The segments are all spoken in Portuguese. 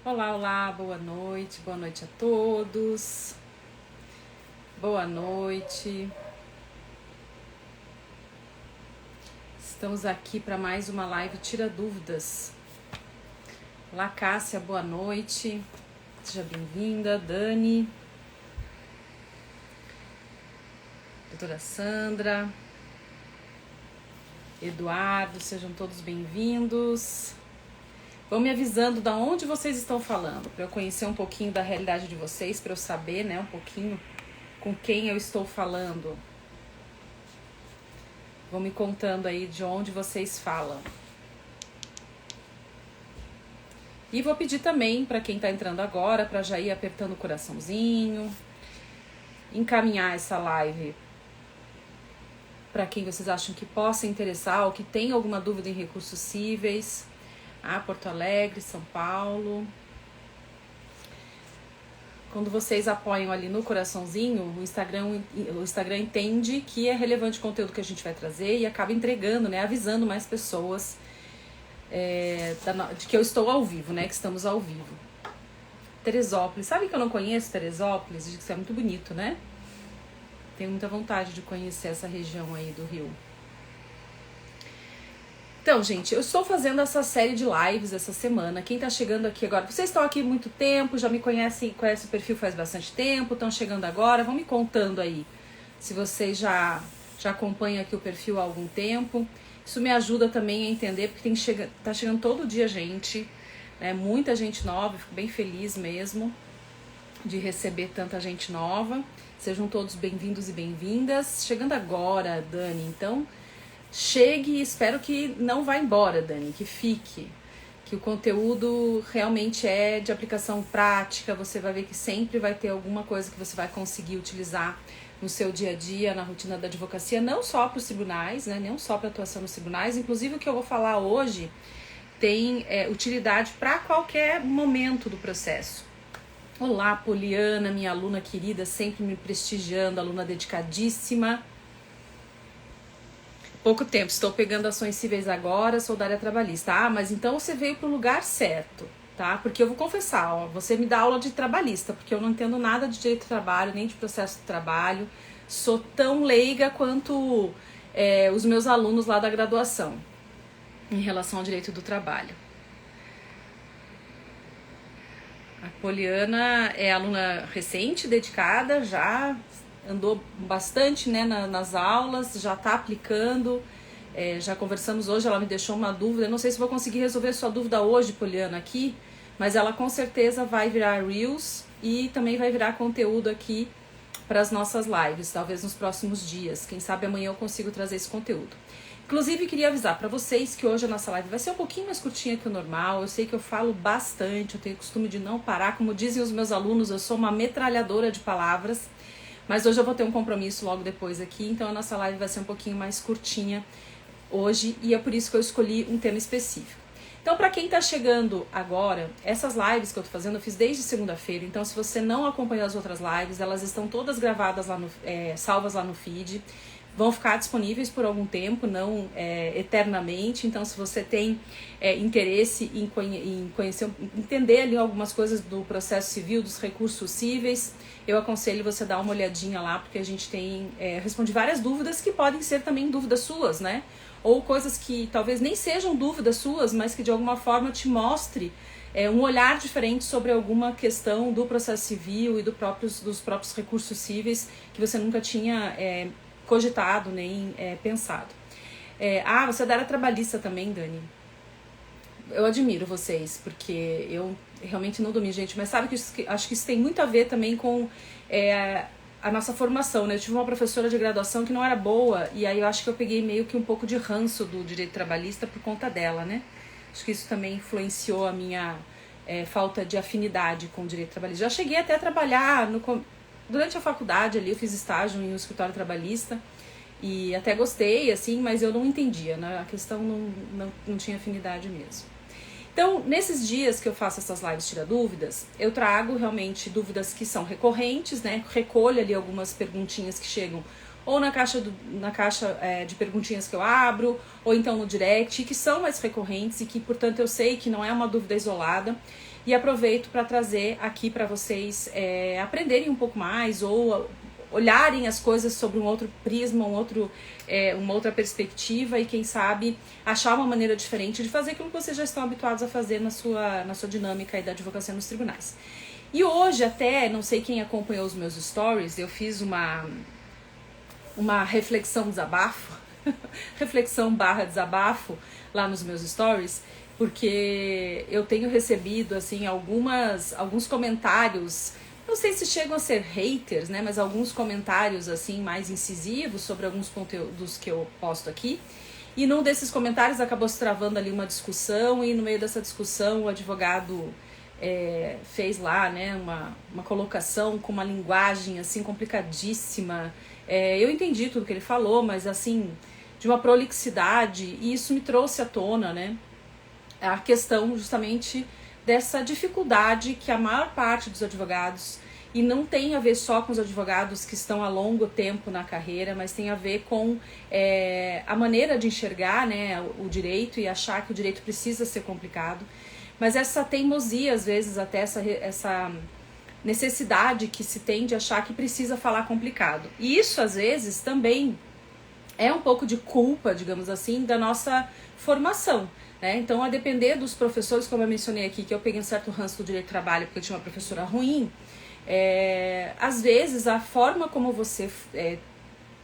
Olá, olá, boa noite a todos. Boa noite. Estamos aqui para mais uma live Tira Dúvidas. Olá, Cássia, boa noite. Seja bem-vinda, Dani. Doutora Sandra. Eduardo, sejam todos bem-vindos. Vão me avisando de onde vocês estão falando, para eu conhecer um pouquinho da realidade de vocês, para eu saber, né, um pouquinho com quem eu estou falando. Vão me contando aí de onde vocês falam. E vou pedir também para quem está entrando agora, para já ir apertando o coraçãozinho, encaminhar essa live para quem vocês acham que possa interessar ou que tem alguma dúvida em recursos cíveis. Porto Alegre, São Paulo. Quando vocês apoiam ali no coraçãozinho, o Instagram entende que é relevante o conteúdo que a gente vai trazer e acaba entregando, né, avisando mais pessoas de que eu estou ao vivo, né, que estamos ao vivo. Teresópolis, sabe que eu não conheço Teresópolis? Diz que isso é muito bonito, né? Tenho muita vontade de conhecer essa região aí do Rio. Então, gente, eu estou fazendo essa série de lives essa semana. Quem tá chegando aqui agora, vocês estão aqui há muito tempo, já me conhecem o perfil faz bastante tempo, estão chegando agora, vão me contando aí se vocês já acompanham aqui o perfil há algum tempo. Isso me ajuda também a entender, porque tá chegando todo dia gente, né? Muita gente nova, fico bem feliz mesmo de receber tanta gente nova. Sejam todos bem-vindos e bem-vindas. Chegando agora, Dani, então chegue e espero que não vá embora, Dani, que fique. Que o conteúdo realmente é de aplicação prática, você vai ver que sempre vai ter alguma coisa que você vai conseguir utilizar no seu dia a dia, na rotina da advocacia, não só para os tribunais, né, não só para atuação nos tribunais, inclusive o que eu vou falar hoje tem utilidade para qualquer momento do processo. Olá, Poliana, minha aluna querida, sempre me prestigiando, aluna dedicadíssima. Pouco tempo, estou pegando ações cíveis agora, sou da área trabalhista. Mas então você veio para o lugar certo, tá? Porque eu vou confessar, você me dá aula de trabalhista, porque eu não entendo nada de direito do trabalho, nem de processo de trabalho. Sou tão leiga quanto os meus alunos lá da graduação, em relação ao direito do trabalho. A Poliana é aluna recente, dedicada, já andou bastante, né, nas aulas, já está aplicando, já conversamos hoje, ela me deixou uma dúvida, eu não sei se vou conseguir resolver sua dúvida hoje, Poliana, aqui, mas ela com certeza vai virar Reels e também vai virar conteúdo aqui para as nossas lives, talvez nos próximos dias, quem sabe amanhã eu consigo trazer esse conteúdo. Inclusive, queria avisar para vocês que hoje a nossa live vai ser um pouquinho mais curtinha que o normal. Eu sei que eu falo bastante, eu tenho o costume de não parar. Como dizem os meus alunos, eu sou uma metralhadora de palavras. Mas hoje eu vou ter um compromisso logo depois aqui, então a nossa live vai ser um pouquinho mais curtinha hoje. E é por isso que eu escolhi um tema específico. Então, para quem está chegando agora, essas lives que eu tô fazendo, eu fiz desde segunda-feira. Então, se você não acompanhou as outras lives, elas estão todas gravadas lá salvas lá no feed. Vão ficar disponíveis por algum tempo, não eternamente. Então, se você tem interesse em conhecer, entender ali algumas coisas do processo civil, dos recursos cíveis, eu aconselho você dar uma olhadinha lá, porque a gente responde várias dúvidas que podem ser também dúvidas suas, né? Ou coisas que talvez nem sejam dúvidas suas, mas que de alguma forma te mostre um olhar diferente sobre alguma questão do processo civil e dos próprios recursos cíveis que você nunca tinha cogitado nem pensado. Você é da área trabalhista também, Dani. Eu admiro vocês, porque eu realmente não domino, gente, mas sabe que acho que isso tem muito a ver também com a nossa formação, né? Eu tive uma professora de graduação que não era boa, e aí eu acho que eu peguei meio que um pouco de ranço do direito trabalhista por conta dela, né? Acho que isso também influenciou a minha falta de afinidade com o direito trabalhista. Já cheguei até a trabalhar durante a faculdade ali, eu fiz estágio em um escritório trabalhista e até gostei, assim, mas eu não entendia, né? A questão não tinha afinidade mesmo. Então, nesses dias que eu faço essas lives Tira Dúvidas, eu trago realmente dúvidas que são recorrentes, né? Recolho ali algumas perguntinhas que chegam ou na caixa, de perguntinhas que eu abro, ou então no direct, que são mais recorrentes e que, portanto, eu sei que não é uma dúvida isolada. E aproveito para trazer aqui para vocês aprenderem um pouco mais ou olharem as coisas sobre um outro prisma, uma outra perspectiva e, quem sabe, achar uma maneira diferente de fazer aquilo que vocês já estão habituados a fazer na sua dinâmica aí da advocacia nos tribunais. E hoje, até, não sei quem acompanhou os meus stories, eu fiz uma reflexão desabafo, reflexão/desabafo lá nos meus stories, porque eu tenho recebido, assim, alguns comentários, não sei se chegam a ser haters, né, mas alguns comentários, assim, mais incisivos sobre alguns conteúdos que eu posto aqui. E num desses comentários acabou se travando ali uma discussão, e no meio dessa discussão o advogado fez lá, né, uma colocação com uma linguagem, assim, complicadíssima. Eu entendi tudo que ele falou, mas, assim, de uma prolixidade, e isso me trouxe à tona, né, a questão justamente dessa dificuldade que a maior parte dos advogados, e não tem a ver só com os advogados que estão há longo tempo na carreira, mas tem a ver com a maneira de enxergar, né, o direito e achar que o direito precisa ser complicado. Mas essa teimosia, às vezes, até essa necessidade que se tem de achar que precisa falar complicado. E isso, às vezes, também é um pouco de culpa, digamos assim, da nossa formação, né? Então, a depender dos professores, como eu mencionei aqui, que eu peguei um certo ranço do direito do trabalho porque eu tinha uma professora ruim, às vezes a forma como você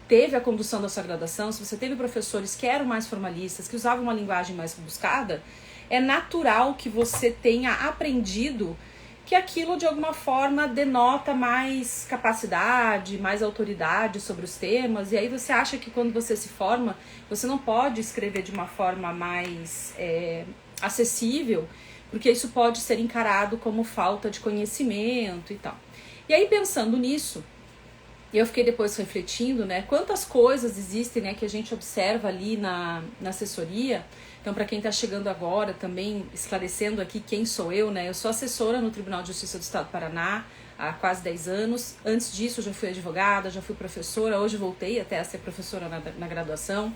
teve a condução da sua graduação, se você teve professores que eram mais formalistas, que usavam uma linguagem mais rebuscada, é natural que você tenha aprendido que aquilo de alguma forma denota mais capacidade, mais autoridade sobre os temas, e aí você acha que quando você se forma, você não pode escrever de uma forma mais acessível, porque isso pode ser encarado como falta de conhecimento e tal. E aí, pensando nisso, eu fiquei depois refletindo, né, quantas coisas existem, né, que a gente observa ali na assessoria. Então, para quem está chegando agora, também esclarecendo aqui quem sou eu, né? Eu sou assessora no Tribunal de Justiça do Estado do Paraná há quase 10 anos. Antes disso, eu já fui advogada, já fui professora. Hoje voltei até a ser professora na graduação.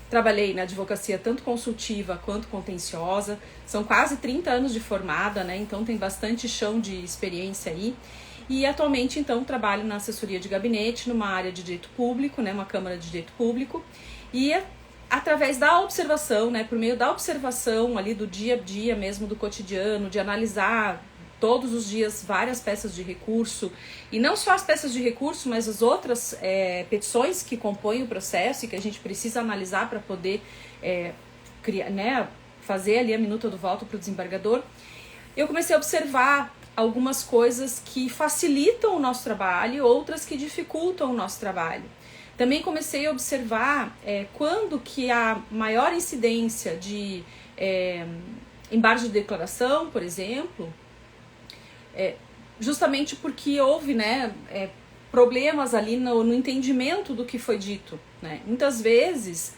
Trabalhei na advocacia tanto consultiva quanto contenciosa. São quase 30 anos de formada, né? Então, tem bastante chão de experiência aí. E atualmente, então, trabalho na assessoria de gabinete, numa área de direito público, né? Uma Câmara de Direito Público. E através da observação, né, por meio da observação ali do dia a dia mesmo, do cotidiano, de analisar todos os dias várias peças de recurso, e não só as peças de recurso, mas as outras petições que compõem o processo e que a gente precisa analisar para poder criar, né, fazer ali a minuta do voto para o desembargador. Eu comecei a observar algumas coisas que facilitam o nosso trabalho, outras que dificultam o nosso trabalho. Também comecei a observar quando que a maior incidência de embargos de declaração, por exemplo, justamente porque houve, né, problemas ali no entendimento do que foi dito, né? Muitas vezes,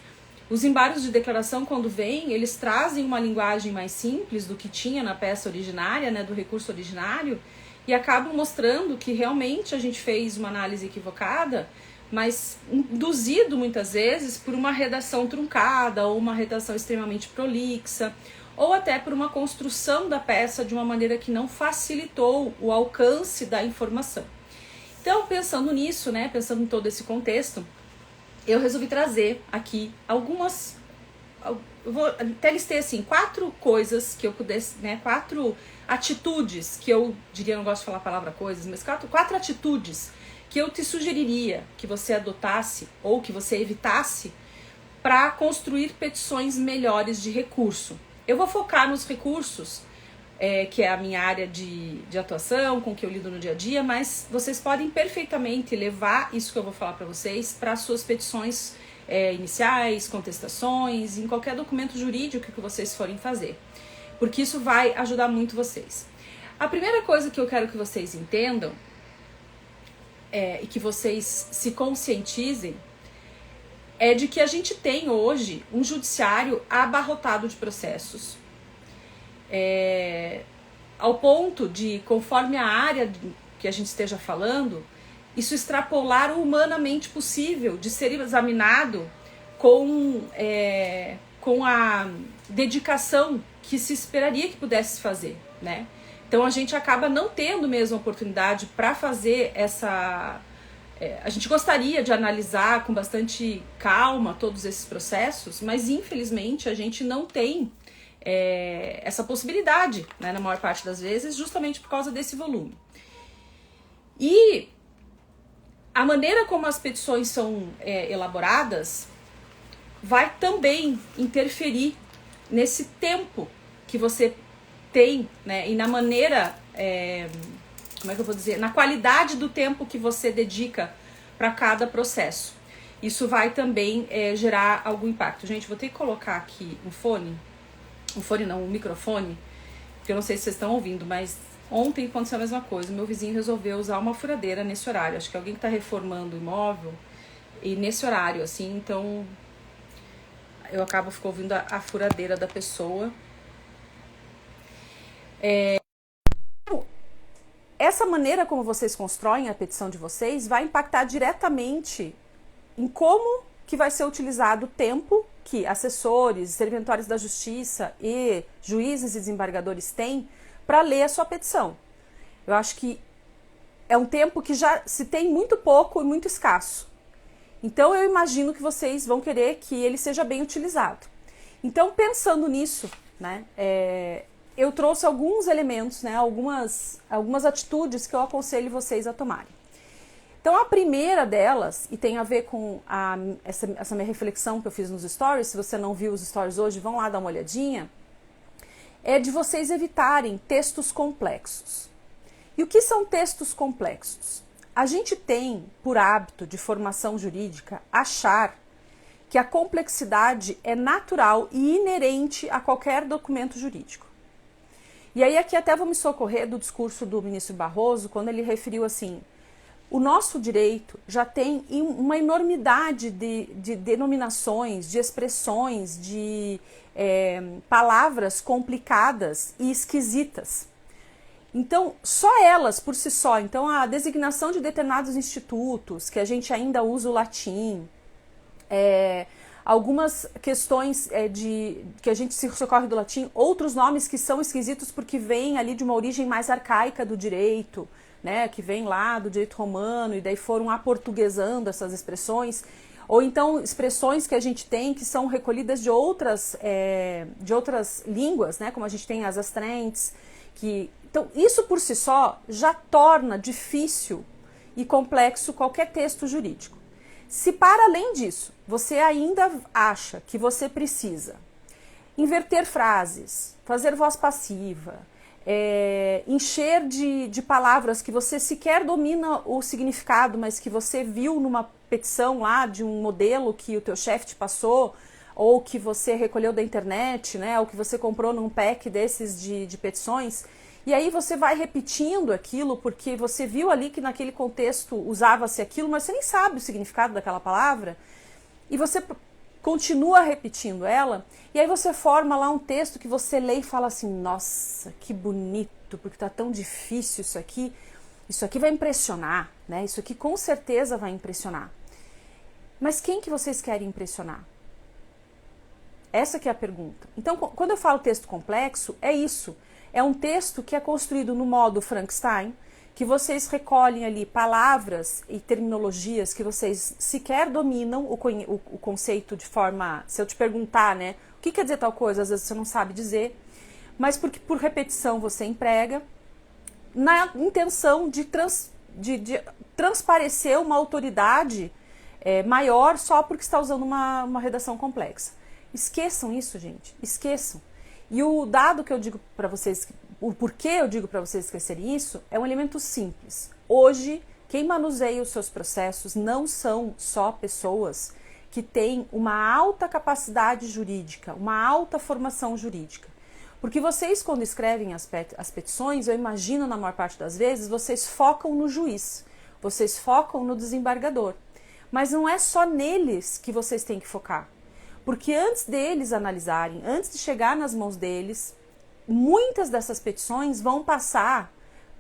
os embargos de declaração, quando vêm, eles trazem uma linguagem mais simples do que tinha na peça originária, né, do recurso originário, e acabam mostrando que realmente a gente fez uma análise equivocada, mas induzido muitas vezes por uma redação truncada ou uma redação extremamente prolixa, ou até por uma construção da peça de uma maneira que não facilitou o alcance da informação. Então, pensando nisso, né, pensando em todo esse contexto, eu resolvi trazer aqui algumas, eu vou até listei assim, 4 coisas que eu pudesse, né, 4 atitudes que eu diria, não gosto de falar a palavra coisas, mas 4 atitudes que eu te sugeriria que você adotasse ou que você evitasse para construir petições melhores de recurso. Eu vou focar nos recursos, que é a minha área de atuação, com que eu lido no dia a dia, mas vocês podem perfeitamente levar isso que eu vou falar para vocês para suas petições iniciais, contestações, em qualquer documento jurídico que vocês forem fazer, porque isso vai ajudar muito vocês. A primeira coisa que eu quero que vocês entendam e que vocês se conscientizem é de que a gente tem hoje um judiciário abarrotado de processos. Ao ponto de, conforme a área que a gente esteja falando, isso extrapolar o humanamente possível de ser examinado com a dedicação que se esperaria que pudesse fazer, né? Então a gente acaba não tendo mesmo a oportunidade para fazer essa... a gente gostaria de analisar com bastante calma todos esses processos, mas infelizmente a gente não tem essa possibilidade, né, na maior parte das vezes, justamente por causa desse volume. E a maneira como as petições são elaboradas vai também interferir nesse tempo que você tem, né, e na maneira, como é que eu vou dizer, na qualidade do tempo que você dedica para cada processo. Isso vai também gerar algum impacto. Gente, vou ter que colocar aqui um microfone, porque eu não sei se vocês estão ouvindo, mas ontem aconteceu a mesma coisa. Meu vizinho resolveu usar uma furadeira nesse horário. Acho que alguém que está reformando o imóvel e nesse horário, assim, então eu acabo ouvindo a furadeira da pessoa. Essa maneira como vocês constroem a petição de vocês vai impactar diretamente em como que vai ser utilizado o tempo que assessores, servidores da justiça e juízes e desembargadores têm para ler a sua petição. Eu acho que é um tempo que já se tem muito pouco e muito escasso. Então eu imagino que vocês vão querer que ele seja bem utilizado. Então, pensando nisso, né, eu trouxe alguns elementos, né, algumas atitudes que eu aconselho vocês a tomarem. Então, a primeira delas, e tem a ver com essa minha reflexão que eu fiz nos stories, se você não viu os stories hoje, vão lá dar uma olhadinha, é de vocês evitarem textos complexos. E o que são textos complexos? A gente tem, por hábito de formação jurídica, achar que a complexidade é natural e inerente a qualquer documento jurídico. E aí aqui até vou me socorrer do discurso do ministro Barroso, quando ele referiu assim: o nosso direito já tem uma enormidade de denominações, de expressões, de palavras complicadas e esquisitas. Então, só elas por si só, então a designação de determinados institutos, que a gente ainda usa o latim, algumas questões que a gente se socorre do latim, outros nomes que são esquisitos porque vêm ali de uma origem mais arcaica do direito, né, que vem lá do direito romano e daí foram aportuguesando essas expressões, ou então expressões que a gente tem que são recolhidas de outras línguas, né, como a gente tem as astrentes, então isso por si só já torna difícil e complexo qualquer texto jurídico. Se para além disso você ainda acha que você precisa inverter frases, fazer voz passiva, encher de palavras que você sequer domina o significado, mas que você viu numa petição lá de um modelo que o teu chefe te passou, ou que você recolheu da internet, né, ou que você comprou num pack desses de petições, e aí você vai repetindo aquilo porque você viu ali que naquele contexto usava-se aquilo, mas você nem sabe o significado daquela palavra, e você continua repetindo ela, e aí você forma lá um texto que você lê e fala assim: nossa, que bonito, porque tá tão difícil isso aqui vai impressionar, né? Isso aqui com certeza vai impressionar. Mas quem que vocês querem impressionar? Essa que é a pergunta. Então, quando eu falo texto complexo, é isso. É um texto que é construído no modo Frankenstein, que vocês recolhem ali palavras e terminologias que vocês sequer dominam o conceito de forma... Se eu te perguntar, né, o que quer dizer tal coisa, às vezes você não sabe dizer, mas porque por repetição você emprega, na intenção de transparecer uma autoridade maior só porque está usando uma redação complexa. Esqueçam isso, gente, esqueçam. E o dado que eu digo para vocês, o porquê eu digo para vocês esquecerem isso, é um elemento simples. Hoje, quem manuseia os seus processos não são só pessoas que têm uma alta capacidade jurídica, uma alta formação jurídica. Porque vocês, quando escrevem as petições, eu imagino na maior parte das vezes, vocês focam no juiz, vocês focam no desembargador. Mas não é só neles que vocês têm que focar. Porque antes deles analisarem, antes de chegar nas mãos deles, muitas dessas petições vão passar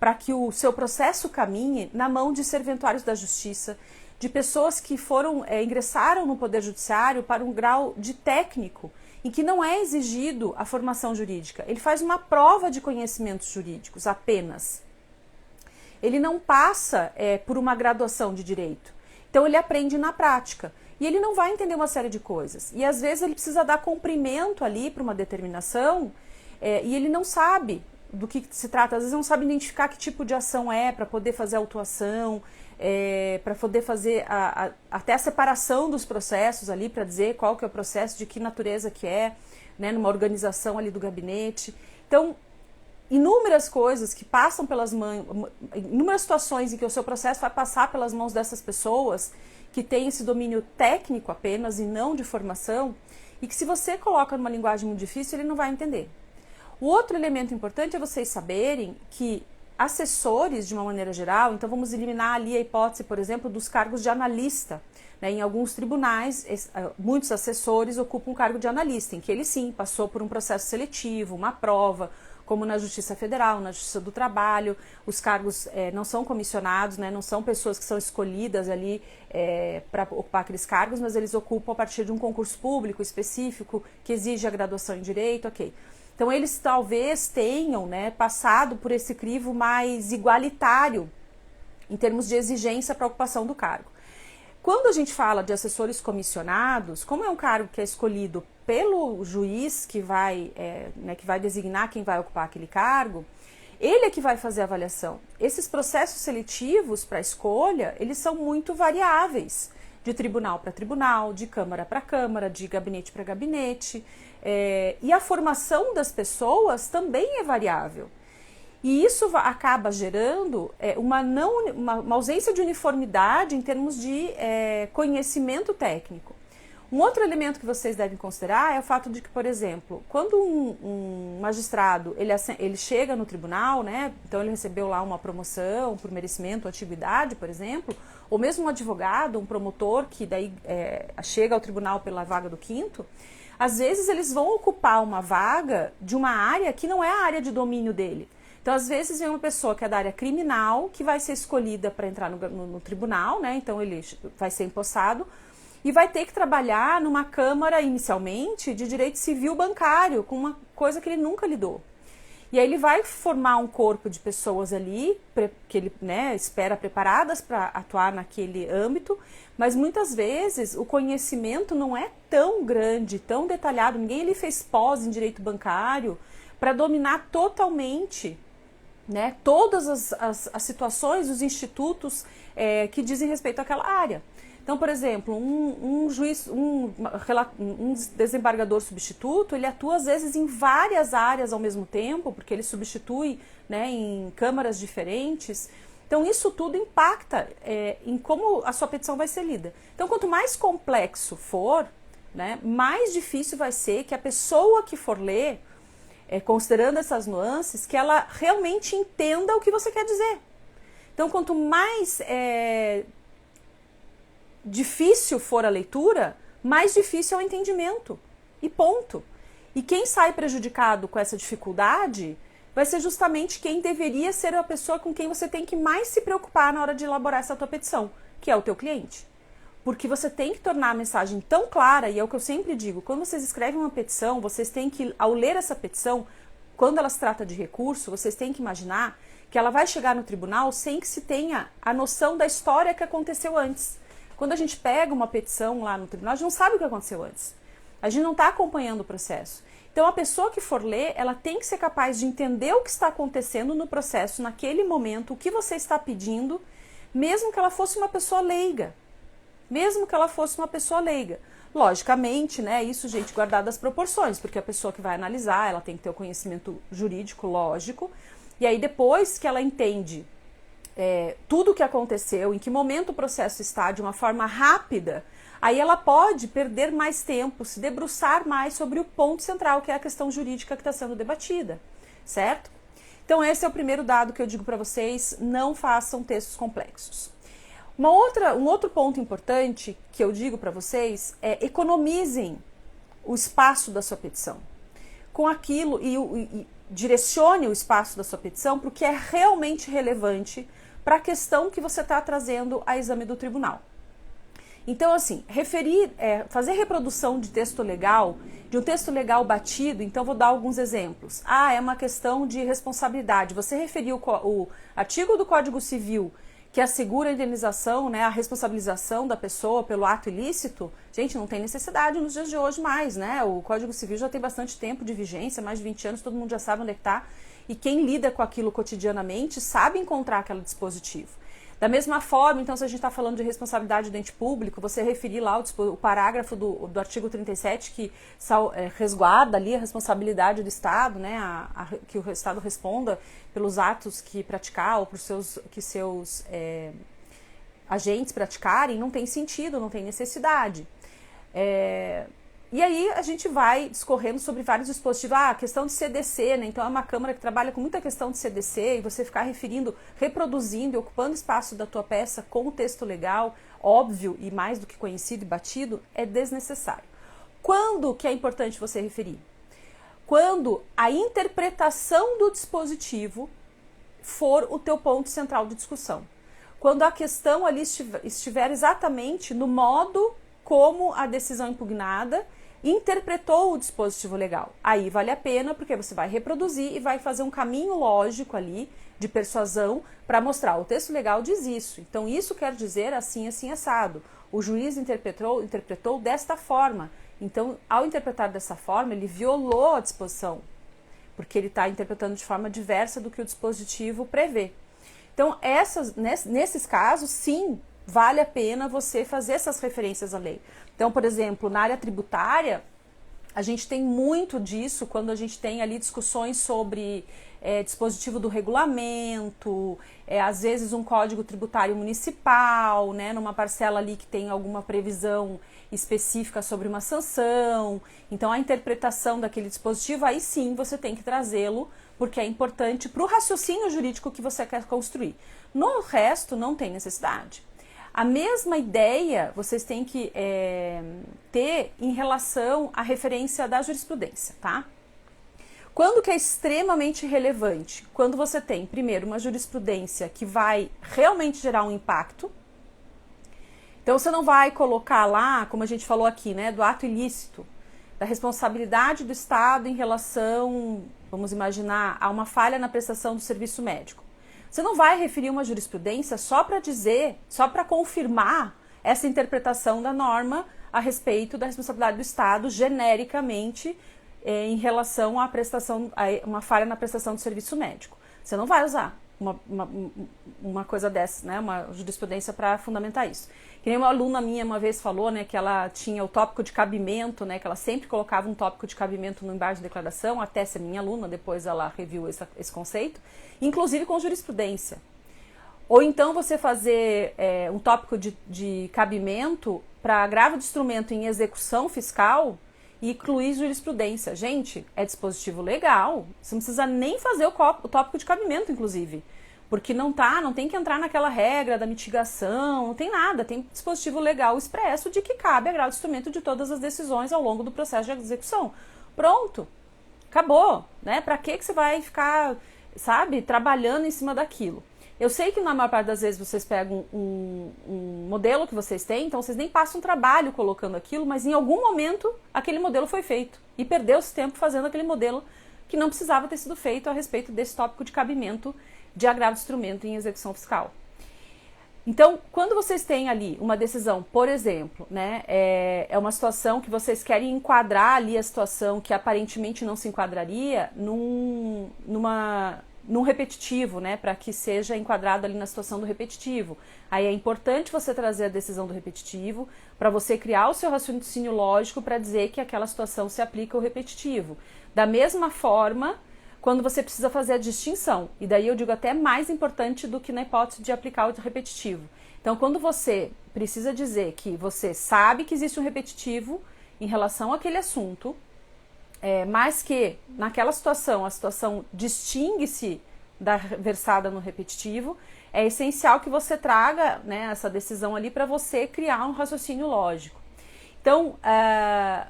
para que o seu processo caminhe na mão de serventuários da justiça, de pessoas que ingressaram no Poder Judiciário para um grau de técnico, em que não é exigido a formação jurídica. Ele faz uma prova de conhecimentos jurídicos apenas. Ele não passa por uma graduação de direito. Então ele aprende na prática. E ele não vai entender uma série de coisas. E às vezes ele precisa dar cumprimento ali para uma determinação e ele não sabe do que se trata. Às vezes não sabe identificar que tipo de ação para poder fazer a autuação, para poder fazer até a separação dos processos ali, para dizer qual que é o processo, de que natureza que né, numa organização ali do gabinete. Então, inúmeras coisas que passam pelas mãos, inúmeras situações em que o seu processo vai passar pelas mãos dessas pessoas que têm esse domínio técnico apenas e não de formação, e que se você coloca numa linguagem muito difícil, ele não vai entender. O outro elemento importante é vocês saberem que assessores, de uma maneira geral, então vamos eliminar ali a hipótese, por exemplo, dos cargos de analista. Né? Em alguns tribunais, muitos assessores ocupam o cargo de analista, em que ele sim passou por um processo seletivo, uma prova, como na Justiça Federal, na Justiça do Trabalho. Os cargos não são comissionados, né? Não são pessoas que são escolhidas ali para ocupar aqueles cargos, mas eles ocupam a partir de um concurso público específico que exige a graduação em Direito, ok. Então eles talvez tenham, né, passado por esse crivo mais igualitário em termos de exigência para a ocupação do cargo. Quando a gente fala de assessores comissionados, como é um cargo que é escolhido pelo juiz que vai designar quem vai ocupar aquele cargo, ele é que vai fazer a avaliação. Esses processos seletivos para escolha, eles são muito variáveis, de tribunal para tribunal, de câmara para câmara, de gabinete para gabinete, e a formação das pessoas também é variável. E isso acaba gerando uma ausência de uniformidade em termos de conhecimento técnico. Um outro elemento que vocês devem considerar é o fato de que, por exemplo, quando um magistrado ele chega no tribunal, né, então ele recebeu lá uma promoção por merecimento, antiguidade, por exemplo, ou mesmo um advogado, um promotor que daí chega ao tribunal pela vaga do quinto, às vezes eles vão ocupar uma vaga de uma área que não é a área de domínio dele. Então, às vezes, vem uma pessoa que é da área criminal, que vai ser escolhida para entrar no tribunal, né? Então ele vai ser empossado e vai ter que trabalhar numa câmara, inicialmente, de direito civil bancário, com uma coisa que ele nunca lidou. E aí ele vai formar um corpo de pessoas ali, que ele, né, espera preparadas para atuar naquele âmbito, mas muitas vezes o conhecimento não é tão grande, tão detalhado, ninguém ele fez pós em direito bancário para dominar totalmente, né, todas as situações, os institutos que dizem respeito àquela área. Então, por exemplo, um desembargador substituto, ele atua às vezes em várias áreas ao mesmo tempo, porque ele substitui, né, em câmaras diferentes. Então, isso tudo impacta em como a sua petição vai ser lida. Então, quanto mais complexo for, né, mais difícil vai ser que a pessoa que for ler, considerando essas nuances, que ela realmente entenda o que você quer dizer. Então, quanto mais difícil for a leitura, mais difícil é o entendimento. E ponto. E quem sai prejudicado com essa dificuldade vai ser justamente quem deveria ser a pessoa com quem você tem que mais se preocupar na hora de elaborar essa tua petição, que é o teu cliente. Porque você tem que tornar a mensagem tão clara, e é o que eu sempre digo, quando vocês escrevem uma petição, vocês têm que, ao ler essa petição, quando ela se trata de recurso, vocês têm que imaginar que ela vai chegar no tribunal sem que se tenha a noção da história que aconteceu antes. Quando a gente pega uma petição lá no tribunal, a gente não sabe o que aconteceu antes. A gente não está acompanhando o processo. Então, a pessoa que for ler, ela tem que ser capaz de entender o que está acontecendo no processo, naquele momento, o que você está pedindo, mesmo que ela fosse uma pessoa leiga. Mesmo que ela fosse uma pessoa leiga. Logicamente, né, isso, gente, guardado as proporções, porque a pessoa que vai analisar, ela tem que ter o conhecimento jurídico, lógico, e aí depois que ela entende tudo o que aconteceu, em que momento o processo está, de uma forma rápida, aí ela pode perder mais tempo, se debruçar mais sobre o ponto central, que é a questão jurídica que está sendo debatida, certo? Então esse é o primeiro dado que eu digo para vocês, não façam textos complexos. Um outro ponto importante que eu digo para vocês é economizem o espaço da sua petição. com aquilo e direcione o espaço da sua petição para o que é realmente relevante para a questão que você está trazendo a exame do tribunal. Então, assim, fazer reprodução de texto legal, de um texto legal batido, então vou dar alguns exemplos. É uma questão de responsabilidade. Você referiu o artigo do Código Civil que assegura a indenização, né, a responsabilização da pessoa pelo ato ilícito. Gente, não tem necessidade nos dias de hoje mais, né? O Código Civil já tem bastante tempo de vigência, mais de 20 anos, todo mundo já sabe onde é que está. E quem lida com aquilo cotidianamente sabe encontrar aquele dispositivo. Da mesma forma, então, se a gente está falando de responsabilidade do ente público, você referir lá o parágrafo do artigo 37 que resguarda ali a responsabilidade do Estado, né, que o Estado responda pelos atos que praticar ou que seus agentes praticarem, não tem sentido, não tem necessidade. E aí a gente vai discorrendo sobre vários dispositivos. A questão de CDC, né? Então é uma Câmara que trabalha com muita questão de CDC e você ficar reproduzindo e ocupando espaço da tua peça com o texto legal, óbvio e mais do que conhecido e batido, é desnecessário. Quando que é importante você referir? Quando a interpretação do dispositivo for o teu ponto central de discussão. Quando a questão ali estiver exatamente no modo como a decisão impugnada interpretou o dispositivo legal. Aí vale a pena, porque você vai reproduzir e vai fazer um caminho lógico ali de persuasão para mostrar, o texto legal diz isso. Então isso quer dizer assim, assim, assado. O juiz interpretou desta forma. Então, ao interpretar dessa forma, ele violou a disposição, porque ele está interpretando de forma diversa do que o dispositivo prevê. Então, nesses casos, sim, vale a pena você fazer essas referências à lei. Então, por exemplo, na área tributária, a gente tem muito disso quando a gente tem ali discussões sobre dispositivo do regulamento, às vezes um código tributário municipal, né, numa parcela ali que tem alguma previsão específica sobre uma sanção. Então, a interpretação daquele dispositivo, aí sim você tem que trazê-lo, porque é importante para o raciocínio jurídico que você quer construir. No resto, não tem necessidade. A mesma ideia vocês têm que ter em relação à referência da jurisprudência, tá? Quando que é extremamente relevante? Quando você tem, primeiro, uma jurisprudência que vai realmente gerar um impacto. Então, você não vai colocar lá, como a gente falou aqui, né, do ato ilícito, da responsabilidade do Estado em relação, vamos imaginar, a uma falha na prestação do serviço médico. Você não vai referir uma jurisprudência só para dizer, só para confirmar essa interpretação da norma a respeito da responsabilidade do Estado genericamente em relação à prestação, a uma falha na prestação do serviço médico. Você não vai usar uma coisa dessa, né, uma jurisprudência para fundamentar isso. Que nem uma aluna minha uma vez falou, né, que ela tinha o tópico de cabimento, né, que ela sempre colocava um tópico de cabimento no embargo de declaração, até ser minha aluna, depois ela reviu esse conceito, inclusive com jurisprudência. Ou então você fazer um tópico de cabimento para agravo de instrumento em execução fiscal e incluir jurisprudência. Gente, é dispositivo legal, você não precisa nem fazer o tópico de cabimento, inclusive. Porque não tem que entrar naquela regra da mitigação, não tem nada, tem dispositivo legal expresso de que cabe agravo de instrumento de todas as decisões ao longo do processo de execução. Pronto, acabou, né? Para que você vai ficar, sabe, trabalhando em cima daquilo? Eu sei que na maior parte das vezes vocês pegam um modelo que vocês têm, então vocês nem passam trabalho colocando aquilo, mas em algum momento aquele modelo foi feito e perdeu-se tempo fazendo aquele modelo que não precisava ter sido feito a respeito desse tópico de cabimento de agravo de instrumento em execução fiscal. Então, quando vocês têm ali uma decisão, por exemplo, né, é uma situação que vocês querem enquadrar ali a situação que aparentemente não se enquadraria num repetitivo, né, para que seja enquadrado ali na situação do repetitivo. Aí é importante você trazer a decisão do repetitivo para você criar o seu raciocínio lógico para dizer que aquela situação se aplica ao repetitivo. Da mesma forma, quando você precisa fazer a distinção, e daí eu digo até mais importante do que na hipótese de aplicar o repetitivo. Então, quando você precisa dizer que você sabe que existe um repetitivo em relação àquele assunto, mas que naquela situação, a situação distingue-se da versada no repetitivo, é essencial que você traga, né, essa decisão ali para você criar um raciocínio lógico. Então,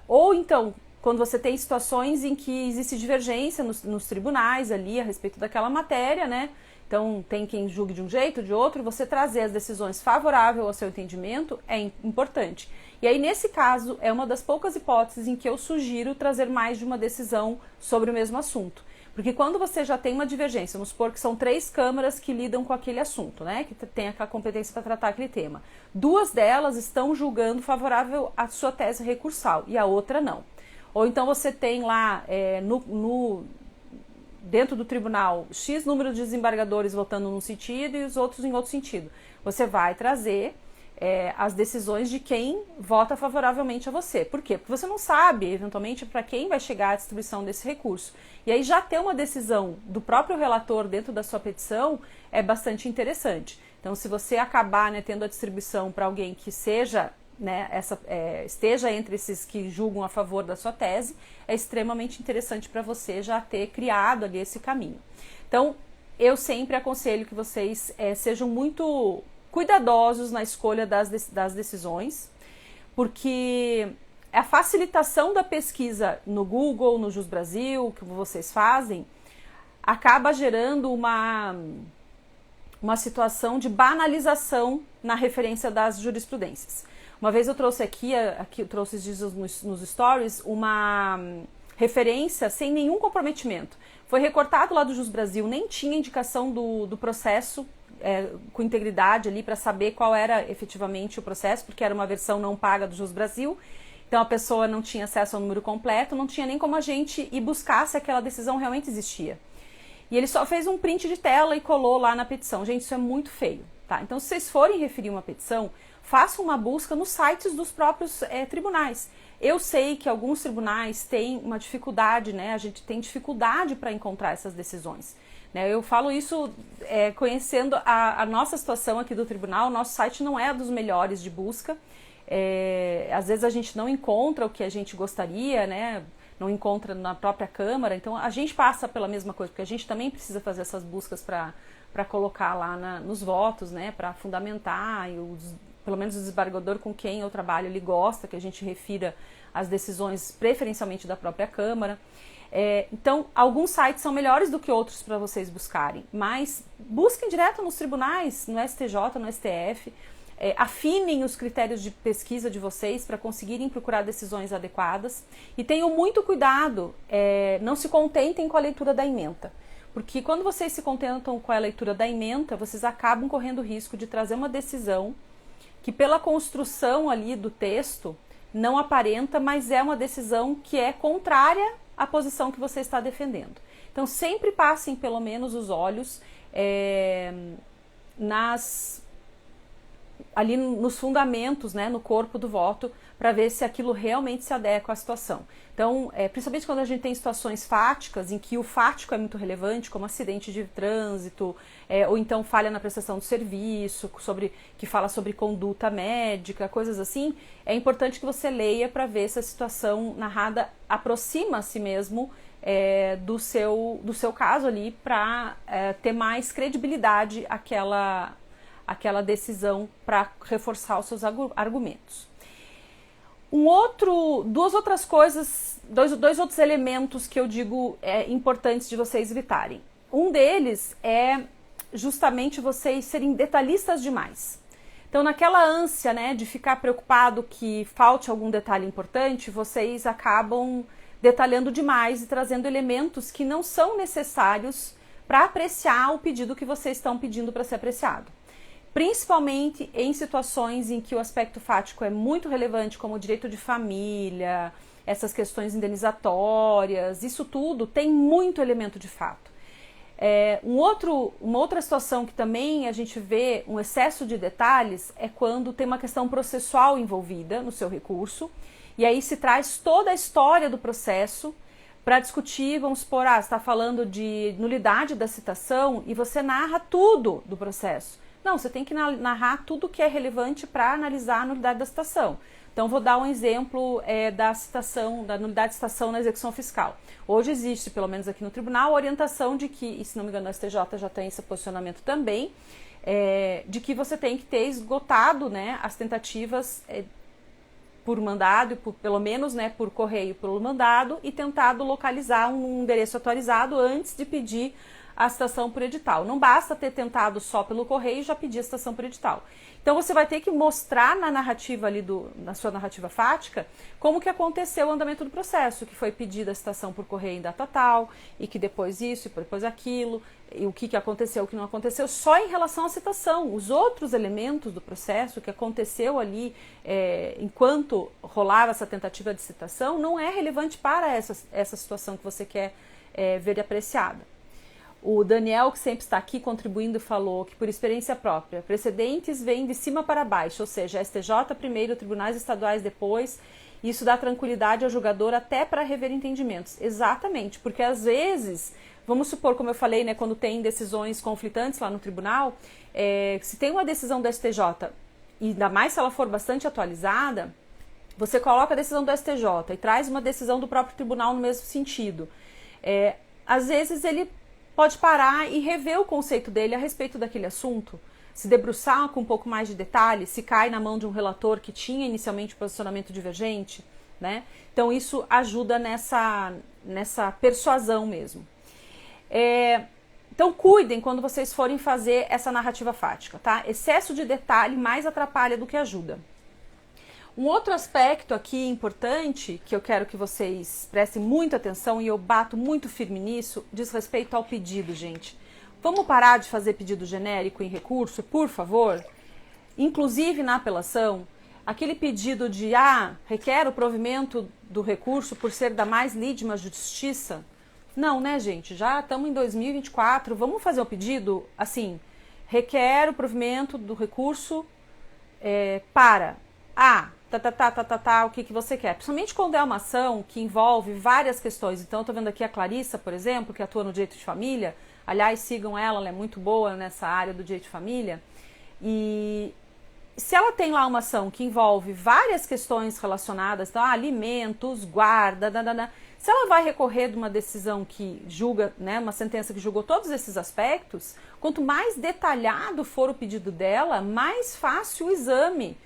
ou então, quando você tem situações em que existe divergência nos tribunais ali a respeito daquela matéria, né? Então, tem quem julgue de um jeito, de outro, você trazer as decisões favoráveis ao seu entendimento é importante. E aí, nesse caso, é uma das poucas hipóteses em que eu sugiro trazer mais de uma decisão sobre o mesmo assunto. Porque quando você já tem uma divergência, vamos supor que são 3 câmaras que lidam com aquele assunto, né? Que tem aquela competência para tratar aquele tema. 2 delas estão julgando favorável à sua tese recursal e a outra não. Ou então você tem lá dentro do tribunal X número de desembargadores votando num sentido e os outros em outro sentido. Você vai trazer as decisões de quem vota favoravelmente a você. Por quê? Porque você não sabe, eventualmente, para quem vai chegar a distribuição desse recurso. E aí já ter uma decisão do próprio relator dentro da sua petição é bastante interessante. Então, se você acabar, né, tendo a distribuição para alguém que seja, né, esteja entre esses que julgam a favor da sua tese, é extremamente interessante para você já ter criado ali esse caminho. Então, eu sempre aconselho que vocês sejam muito cuidadosos na escolha das decisões, porque a facilitação da pesquisa no Google, no Jus Brasil, que vocês fazem, acaba gerando uma situação de banalização na referência das jurisprudências. Uma vez eu trouxe aqui eu trouxe nos stories, uma referência sem nenhum comprometimento. Foi recortado lá do Jus Brasil, nem tinha indicação do processo com integridade ali para saber qual era efetivamente o processo, porque era uma versão não paga do Jus Brasil. Então a pessoa não tinha acesso ao número completo, não tinha nem como a gente ir buscar se aquela decisão realmente existia. E ele só fez um print de tela e colou lá na petição. Gente, isso é muito feio, tá? Então, se vocês forem referir uma petição, façam uma busca nos sites dos próprios tribunais. Eu sei que alguns tribunais têm uma dificuldade, né? A gente tem dificuldade para encontrar essas decisões. Né? Eu falo isso conhecendo a nossa situação aqui do tribunal. O nosso site não é dos melhores de busca. Às vezes a gente não encontra o que a gente gostaria, né? Não encontra na própria Câmara. Então, a gente passa pela mesma coisa, porque a gente também precisa fazer essas buscas para colocar lá nos votos, né? Para fundamentar, pelo menos o desembargador com quem eu trabalho, ele gosta que a gente refira as decisões preferencialmente da própria Câmara. Então, alguns sites são melhores do que outros para vocês buscarem, mas busquem direto nos tribunais, no STJ, no STF, afinem os critérios de pesquisa de vocês para conseguirem procurar decisões adequadas e tenham muito cuidado, não se contentem com a leitura da ementa, porque quando vocês se contentam com a leitura da ementa, vocês acabam correndo o risco de trazer uma decisão que pela construção ali do texto não aparenta, mas é uma decisão que é contrária à posição que você está defendendo. Então sempre passem pelo menos os olhos ali nos fundamentos, né, no corpo do voto, para ver se aquilo realmente se adequa à situação. Então, principalmente quando a gente tem situações fáticas, em que o fático é muito relevante, como acidente de trânsito, ou então falha na prestação do serviço, que fala sobre conduta médica, coisas assim, é importante que você leia para ver se a situação narrada aproxima-se mesmo do seu caso ali, para ter mais credibilidade aquela decisão, para reforçar os seus argumentos. Dois outros elementos que eu digo importantes de vocês evitarem. Um deles é justamente vocês serem detalhistas demais. Então, naquela ânsia, né, de ficar preocupado que falte algum detalhe importante, vocês acabam detalhando demais e trazendo elementos que não são necessários para apreciar o pedido que vocês estão pedindo para ser apreciado. Principalmente em situações em que o aspecto fático é muito relevante, como o direito de família, essas questões indenizatórias, isso tudo tem muito elemento de fato. Uma outra situação que também a gente vê um excesso de detalhes é quando tem uma questão processual envolvida no seu recurso, e aí se traz toda a história do processo para discutir, vamos supor, você está falando de nulidade da citação e você narra tudo do processo. Não, você tem que narrar tudo que é relevante para analisar a nulidade da citação. Então, vou dar um exemplo da nulidade de citação na execução fiscal. Hoje existe, pelo menos aqui no tribunal, a orientação de que, e se não me engano, a STJ já tem esse posicionamento também, de que você tem que ter esgotado, né, as tentativas por mandado, pelo menos, né, por correio pelo mandado, e tentado localizar um endereço atualizado antes de pedir a citação por edital. Não basta ter tentado só pelo correio e já pedir a citação por edital. Então você vai ter que mostrar na narrativa ali na sua narrativa fática como que aconteceu o andamento do processo, que foi pedida a citação por correio em data tal, e que depois isso, e depois aquilo, e o que aconteceu, o que não aconteceu, só em relação à citação. Os outros elementos do processo que aconteceu ali enquanto rolava essa tentativa de citação não é relevante para essa situação que você quer ver apreciada. O Daniel, que sempre está aqui contribuindo, falou que, por experiência própria, precedentes vêm de cima para baixo, ou seja, STJ primeiro, tribunais estaduais depois. Isso dá tranquilidade ao julgador até para rever entendimentos. Exatamente, porque às vezes, vamos supor, como eu falei, né, quando tem decisões conflitantes lá no tribunal, se tem uma decisão do STJ, e ainda mais se ela for bastante atualizada, você coloca a decisão do STJ e traz uma decisão do próprio tribunal no mesmo sentido. Às vezes ele pode parar e rever o conceito dele a respeito daquele assunto, se debruçar com um pouco mais de detalhe, se cai na mão de um relator que tinha inicialmente posicionamento divergente, né? Então isso ajuda nessa persuasão mesmo. Então cuidem quando vocês forem fazer essa narrativa fática, tá? Excesso de detalhe mais atrapalha do que ajuda. Um outro aspecto aqui importante, que eu quero que vocês prestem muita atenção e eu bato muito firme nisso, diz respeito ao pedido, gente. Vamos parar de fazer pedido genérico em recurso, por favor? Inclusive na apelação, aquele pedido de requer o provimento do recurso por ser da mais lídima justiça. Não, né, gente? Já estamos em 2024, vamos fazer o pedido assim, requer o provimento do recurso para o que você quer. Principalmente quando é uma ação que envolve várias questões. Então, eu estou vendo aqui a Clarissa, por exemplo, que atua no direito de família. Aliás, sigam ela é muito boa nessa área do direito de família. E se ela tem lá uma ação que envolve várias questões relacionadas, então, alimentos, guarda, se ela vai recorrer de uma decisão que julga, né, uma sentença que julgou todos esses aspectos, quanto mais detalhado for o pedido dela, mais fácil o exame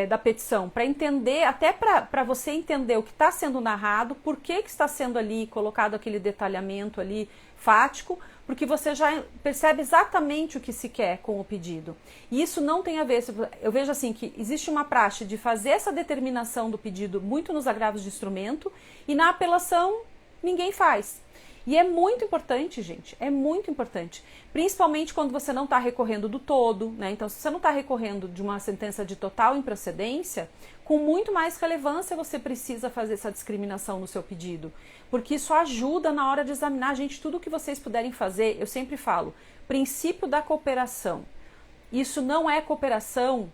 da petição, para entender, até para você entender o que está sendo narrado, por que está sendo ali colocado aquele detalhamento ali fático, porque você já percebe exatamente o que se quer com o pedido. E isso não tem a ver, eu vejo assim que existe uma praxe de fazer essa determinação do pedido muito nos agravos de instrumento e na apelação ninguém faz. E é muito importante, gente, é muito importante. Principalmente quando você não está recorrendo do todo, né? Então, se você não está recorrendo de uma sentença de total improcedência, com muito mais relevância você precisa fazer essa discriminação no seu pedido. Porque isso ajuda na hora de examinar, gente, tudo que vocês puderem fazer. Eu sempre falo, princípio da cooperação. Isso não é cooperação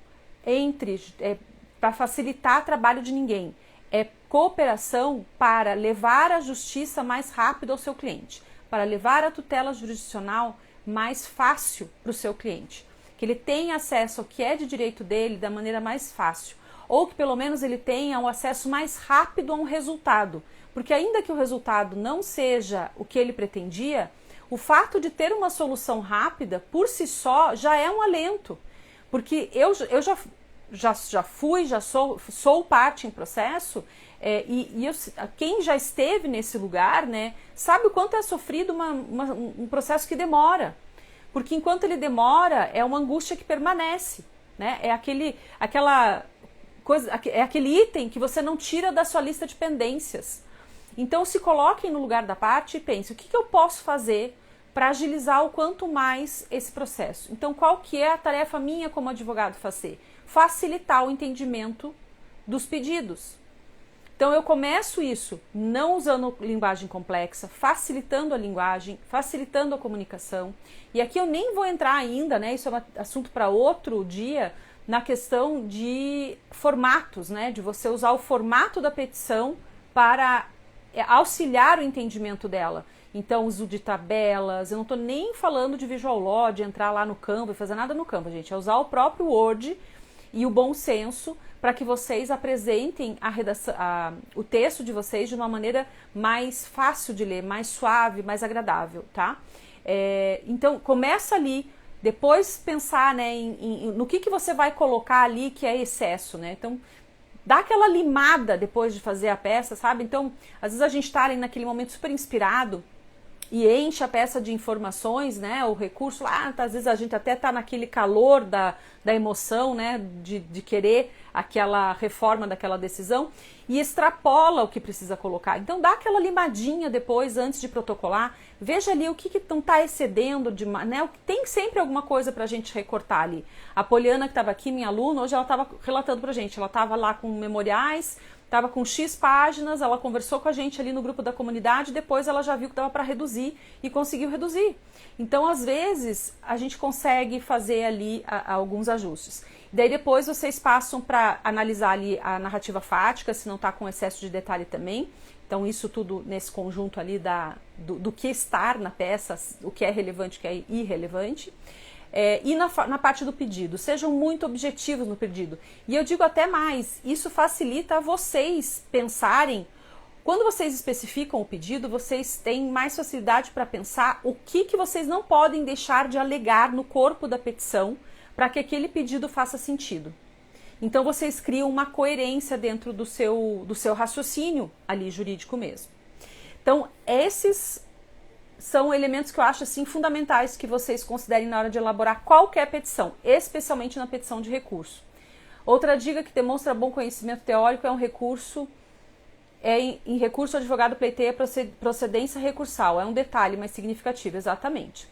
para facilitar trabalho de ninguém. É cooperação para levar a justiça mais rápido ao seu cliente, para levar a tutela jurisdicional mais fácil para o seu cliente, que ele tenha acesso ao que é de direito dele da maneira mais fácil, ou que pelo menos ele tenha um acesso mais rápido a um resultado, porque ainda que o resultado não seja o que ele pretendia, o fato de ter uma solução rápida por si só já é um alento, porque eu já sou parte em processo, quem já esteve nesse lugar, né, sabe o quanto é sofrido um processo que demora, porque enquanto ele demora é uma angústia que permanece, né, é aquele item que você não tira da sua lista de pendências. Então se coloquem no lugar da parte e pensem, o que eu posso fazer para agilizar o quanto mais esse processo? Então qual que é a tarefa minha como advogado fazer? Facilitar o entendimento dos pedidos. Então eu começo isso não usando linguagem complexa, facilitando a linguagem, facilitando a comunicação. E aqui eu nem vou entrar ainda, né? Isso é um assunto para outro dia, na questão de formatos, né? De você usar o formato da petição para auxiliar o entendimento dela. Então, uso de tabelas, eu não estou nem falando de Visual Law, de entrar lá no Canva e fazer nada no Canva, gente. É usar o próprio Word e o bom senso para que vocês apresentem o texto de vocês de uma maneira mais fácil de ler, mais suave, mais agradável, tá? Então, começa ali, depois pensar, né, no que você vai colocar ali que é excesso, né? Então, dá aquela limada depois de fazer a peça, sabe? Então, às vezes a gente tá ali naquele momento super inspirado e enche a peça de informações, né? O recurso lá, às vezes a gente até tá naquele calor da emoção, né? De querer aquela reforma daquela decisão e extrapola o que precisa colocar. Então dá aquela limadinha depois, antes de protocolar, veja ali o que não está excedendo, né? Tem sempre alguma coisa para a gente recortar ali. A Poliana, que estava aqui, minha aluna, hoje ela estava relatando para a gente, ela estava lá com memoriais, estava com X páginas, ela conversou com a gente ali no grupo da comunidade, depois ela já viu que dava para reduzir e conseguiu reduzir. Então, às vezes, a gente consegue fazer ali alguns ajustes. Daí depois vocês passam para analisar ali a narrativa fática, se não está com excesso de detalhe também. Então, isso tudo nesse conjunto ali do que estar na peça, o que é relevante, o que é irrelevante. E na parte do pedido, sejam muito objetivos no pedido. E eu digo até mais, isso facilita vocês pensarem, quando vocês especificam o pedido, vocês têm mais facilidade para pensar o que vocês não podem deixar de alegar no corpo da petição para que aquele pedido faça sentido. Então vocês criam uma coerência dentro do seu raciocínio ali jurídico mesmo. Então esses são elementos que eu acho assim fundamentais que vocês considerem na hora de elaborar qualquer petição, especialmente na petição de recurso. Outra dica que demonstra bom conhecimento teórico é um recurso, em recurso o advogado pleiteia procedência recursal. É um detalhe mais significativo, exatamente.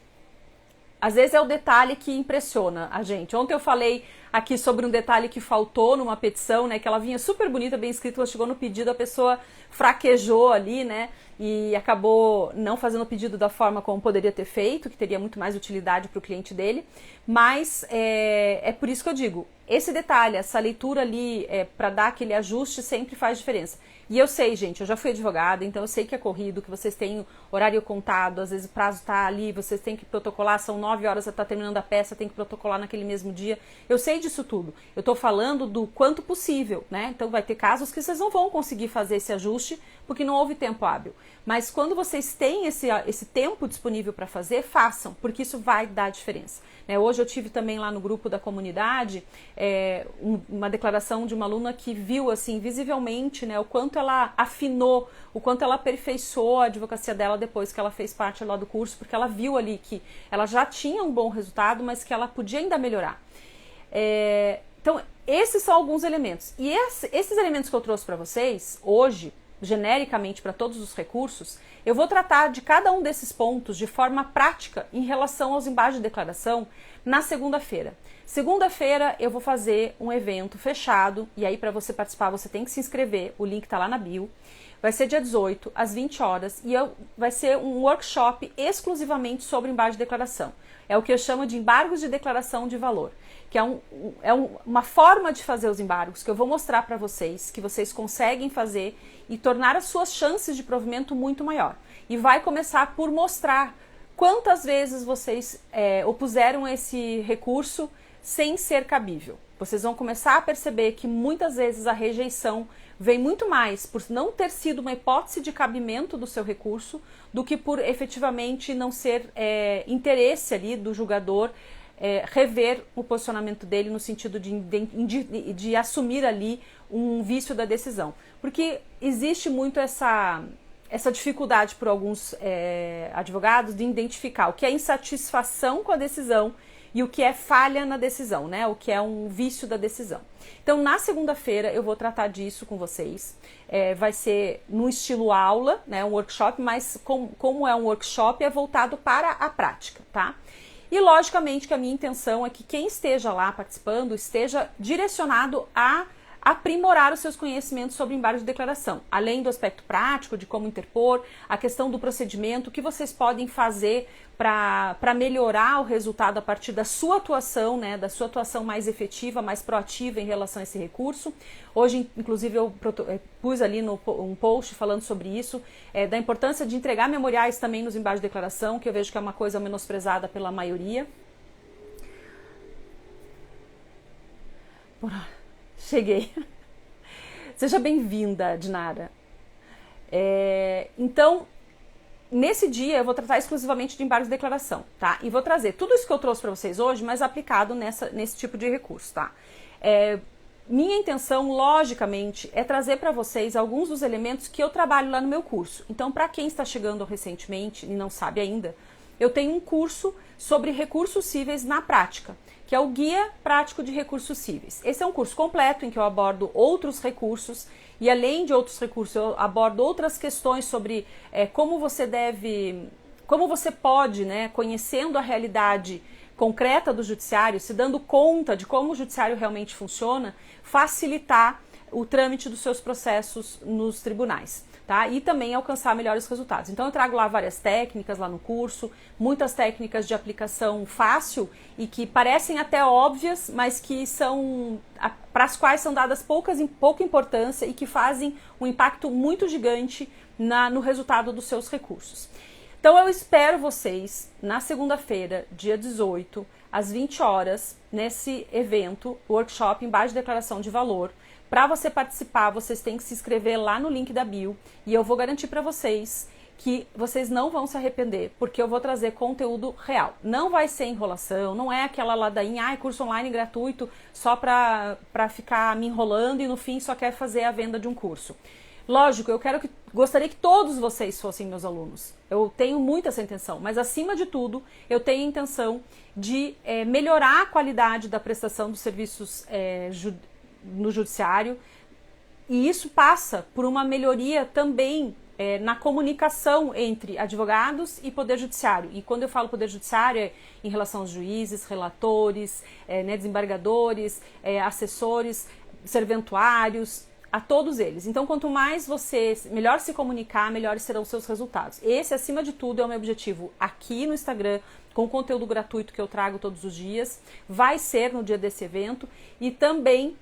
Às vezes é o detalhe que impressiona a gente. Ontem eu falei aqui sobre um detalhe que faltou numa petição, né? Que ela vinha super bonita, bem escrita, ela chegou no pedido, a pessoa fraquejou ali, né? E acabou não fazendo o pedido da forma como poderia ter feito, que teria muito mais utilidade para o cliente dele. Mas é por isso que eu digo, esse detalhe, essa leitura ali para dar aquele ajuste sempre faz diferença. E eu sei, gente, eu já fui advogada, então eu sei que é corrido, que vocês têm horário contado, às vezes o prazo está ali, vocês têm que protocolar, são 9 horas, você está terminando a peça, tem que protocolar naquele mesmo dia. Eu sei disso tudo. Eu estou falando do quanto possível, né? Então vai ter casos que vocês não vão conseguir fazer esse ajuste porque não houve tempo hábil. Mas quando vocês têm esse tempo disponível para fazer, façam, porque isso vai dar diferença. Hoje eu tive também lá no grupo da comunidade uma declaração de uma aluna que viu assim visivelmente, né, o quanto ela afinou, o quanto ela aperfeiçoou a advocacia dela depois que ela fez parte lá do curso, porque ela viu ali que ela já tinha um bom resultado, mas que ela podia ainda melhorar. Então esses são alguns elementos. E esses elementos que eu trouxe para vocês hoje, genericamente para todos os recursos, eu vou tratar de cada um desses pontos de forma prática em relação aos embargos de declaração na segunda-feira. Segunda-feira eu vou fazer um evento fechado, e aí para você participar você tem que se inscrever, o link está lá na bio. Vai ser dia 18, às 20 horas, e vai ser um workshop exclusivamente sobre embargo de declaração. É o que eu chamo de embargos de declaração de valor, que é uma forma de fazer os embargos que eu vou mostrar para vocês, que vocês conseguem fazer e tornar as suas chances de provimento muito maior. E vai começar por mostrar quantas vezes vocês opuseram esse recurso sem ser cabível. Vocês vão começar a perceber que muitas vezes a rejeição vem muito mais por não ter sido uma hipótese de cabimento do seu recurso do que por efetivamente não ser interesse ali do julgador rever o posicionamento dele no sentido de assumir ali um vício da decisão. Porque existe muito essa dificuldade por alguns advogados de identificar o que é insatisfação com a decisão e o que é falha na decisão, né? O que é um vício da decisão. Então, na segunda-feira eu vou tratar disso com vocês. Vai ser no estilo aula, né? Um workshop, mas como é um workshop, é voltado para a prática, tá? E, logicamente, que a minha intenção é que quem esteja lá participando esteja direcionado a aprimorar os seus conhecimentos sobre embargo de declaração, além do aspecto prático, de como interpor, a questão do procedimento, o que vocês podem fazer para melhorar o resultado a partir da sua atuação, né, da sua atuação mais efetiva, mais proativa em relação a esse recurso. Hoje, inclusive, eu pus ali um post falando sobre isso, da importância de entregar memoriais também nos embargos de declaração, que eu vejo que é uma coisa menosprezada pela maioria. Cheguei. Seja bem-vinda, Dinara. Então, nesse dia eu vou tratar exclusivamente de embargos de declaração, tá? E vou trazer tudo isso que eu trouxe para vocês hoje, mas aplicado nesse tipo de recurso, tá? minha intenção, logicamente, é trazer para vocês alguns dos elementos que eu trabalho lá no meu curso. Então, para quem está chegando recentemente e não sabe ainda, eu tenho um curso sobre recursos cíveis na prática, que é o Guia Prático de Recursos Cíveis. Esse é um curso completo em que eu abordo outros recursos e, além de outros recursos, eu abordo outras questões sobre como você pode, né, conhecendo a realidade concreta do judiciário, se dando conta de como o judiciário realmente funciona, facilitar o trâmite dos seus processos nos tribunais, tá? E também alcançar melhores resultados. Então eu trago lá várias técnicas lá no curso, muitas técnicas de aplicação fácil e que parecem até óbvias, mas que são para as quais são dadas pouca importância e que fazem um impacto muito gigante no resultado dos seus recursos. Então eu espero vocês na segunda-feira, dia 18, às 20 horas, nesse evento, workshop em base de declaração de valor. Para você participar, vocês têm que se inscrever lá no link da bio e eu vou garantir para vocês que vocês não vão se arrepender, porque eu vou trazer conteúdo real. Não vai ser enrolação, não é aquela ladainha, curso online gratuito só para ficar me enrolando e no fim só quer fazer a venda de um curso. Lógico, gostaria que todos vocês fossem meus alunos. Eu tenho muito essa intenção, mas acima de tudo, eu tenho a intenção de melhorar a qualidade da prestação dos serviços no judiciário, e isso passa por uma melhoria também na comunicação entre advogados e poder judiciário. E quando eu falo poder judiciário é em relação aos juízes, relatores, desembargadores, assessores, serventuários, a todos eles. Então, quanto mais você melhor se comunicar, melhores serão os seus resultados. Esse, acima de tudo, é o meu objetivo aqui no Instagram, com o conteúdo gratuito que eu trago todos os dias. Vai ser no dia desse evento e também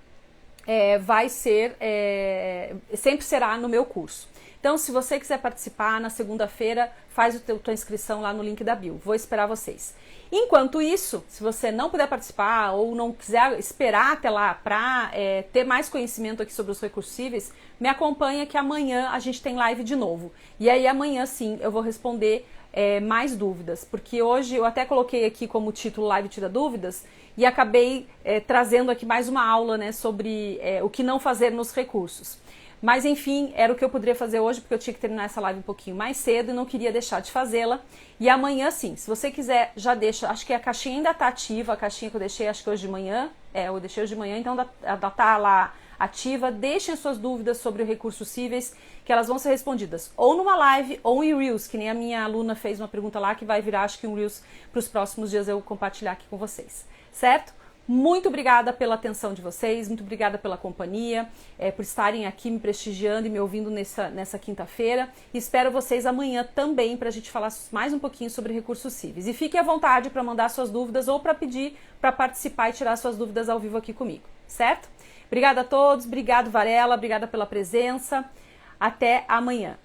sempre será no meu curso. Então, se você quiser participar, na segunda-feira, faz a tua inscrição lá no link da bio. Vou esperar vocês. Enquanto isso, se você não puder participar ou não quiser esperar até lá para ter mais conhecimento aqui sobre os recursos cíveis, me acompanha que amanhã a gente tem live de novo. E aí amanhã sim eu vou responder mais dúvidas, porque hoje eu até coloquei aqui como título Live Tira Dúvidas e acabei trazendo aqui mais uma aula, né, sobre o que não fazer nos recursos. Mas enfim, era o que eu poderia fazer hoje, porque eu tinha que terminar essa live um pouquinho mais cedo e não queria deixar de fazê-la. E amanhã sim, se você quiser, já deixa, acho que a caixinha ainda está ativa, a caixinha que eu deixei acho que hoje de manhã, eu deixei hoje de manhã, então ela está lá ativa. Deixem suas dúvidas sobre recursos cíveis, que elas vão ser respondidas ou numa live ou em Reels, que nem a minha aluna fez uma pergunta lá, que vai virar acho que um Reels para os próximos dias eu compartilhar aqui com vocês, certo? Muito obrigada pela atenção de vocês, muito obrigada pela companhia, por estarem aqui me prestigiando e me ouvindo nessa quinta-feira. Espero vocês amanhã também para a gente falar mais um pouquinho sobre recursos cíveis. E fique à vontade para mandar suas dúvidas ou para pedir para participar e tirar suas dúvidas ao vivo aqui comigo, certo? Obrigada a todos, obrigado Varela, obrigada pela presença. Até amanhã.